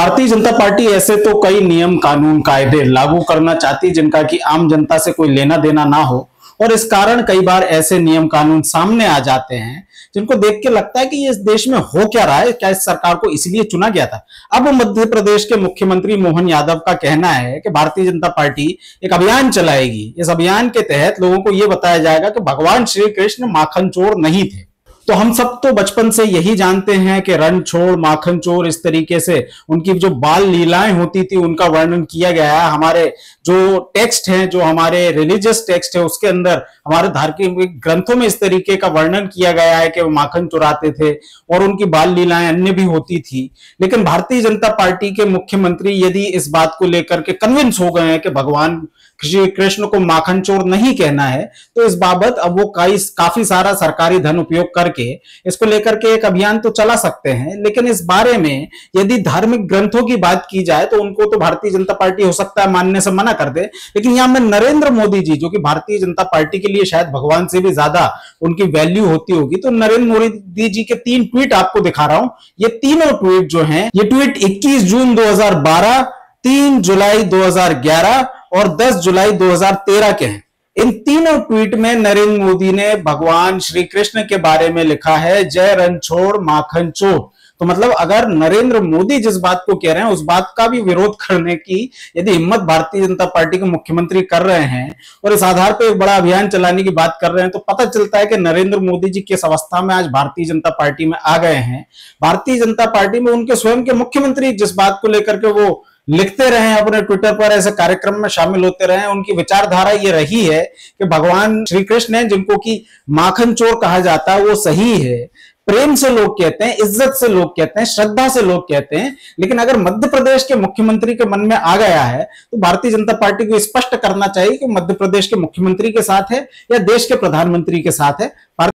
Bharatiya Janata party ऐसे तो कई नियम कानून कायदे लागू करना चाहती जिनका कि आम जनता से कोई लेना देना ना हो, और इस कारण कई बार ऐसे नियम कानून सामने आ जाते हैं जिनको देख के लगता है कि ये इस देश में हो क्या रहा है, क्या इस सरकार को इसलिए चुना गया था। अब मध्य प्रदेश के मुख्यमंत्री मोहन यादव का कहना है कि भारतीय जनता पार्टी एक अभियान चलाएगी। इस अभियान के तहत लोगों को यह बताया जाएगा कि भगवान श्री कृष्ण माखन चोर नहीं थे। तो हम सब तो बचपन से यही जानते हैं कि रण छोड़ माखन चोर, इस तरीके से उनकी जो बाल लीलाएं होती थी उनका वर्णन किया गया है। हमारे जो टेक्स्ट हैं, जो हमारे रिलीजियस टेक्स्ट है, उसके अंदर हमारे धार्मिक ग्रंथों में इस तरीके का वर्णन किया गया है कि वो माखन चुराते थे और उनकी बाल लीलाएं अन्य भी होती थी। लेकिन भारतीय जनता पार्टी के मुख्यमंत्री यदि इस बात को लेकर के कन्विंस हो गए हैं कि भगवान श्री कृष्ण को माखन चोर नहीं कहना है, तो इस बाबत अब वो काफी सारा सरकारी धन उपयोग करके इसको लेकर के एक अभियान तो चला सकते हैं। लेकिन इस बारे में यदि धार्मिक ग्रंथों की बात की जाए तो उनको तो भारतीय जनता पार्टी हो सकता है मानने से मना कर दे। लेकिन यहां में नरेंद्र मोदी जी, जो कि भारतीय जनता पार्टी के लिए शायद भगवान से भी ज्यादा उनकी वैल्यू होती होगी, तो नरेंद्र मोदी जी के 3 ट्वीट आपको दिखा रहा हूं। ये तीनों ट्वीट जो हैं, ये ट्वीट 21 जून 2012, 3 जुलाई 2011 और 10 जुलाई 2013 के हैं। इन तीनों ट्वीट में नरेंद्र मोदी ने भगवान श्री कृष्ण के बारे में लिखा है, जय रणछोड़ माखन चोर। तो मतलब अगर नरेंद्र मोदी जिस बात को कह रहे हैं उस बात का भी विरोध करने की यदि हिम्मत भारतीय जनता पार्टी के मुख्यमंत्री कर रहे हैं और इस आधार पर एक बड़ा अभियान चलाने की बात कर रहे हैं, तो पता चलता है कि नरेंद्र मोदी जी किस अवस्था में आज भारतीय जनता पार्टी में आ गए हैं। भारतीय जनता पार्टी में उनके स्वयं के मुख्यमंत्री जिस बात को लेकर के वो लिखते रहे, अपने ट्विटर पर ऐसे कार्यक्रम में शामिल होते रहे, उनकी विचारधारा ये रही है कि भगवान श्री कृष्ण है जिनको कि माखन चोर कहा जाता है वो सही है। प्रेम से लोग कहते हैं, इज्जत से लोग कहते हैं, श्रद्धा से लोग कहते हैं। लेकिन अगर मध्य प्रदेश के मुख्यमंत्री के मन में आ गया है तो भारतीय जनता पार्टी को स्पष्ट करना चाहिए कि मध्य प्रदेश के मुख्यमंत्री के साथ है या देश के प्रधानमंत्री के साथ है।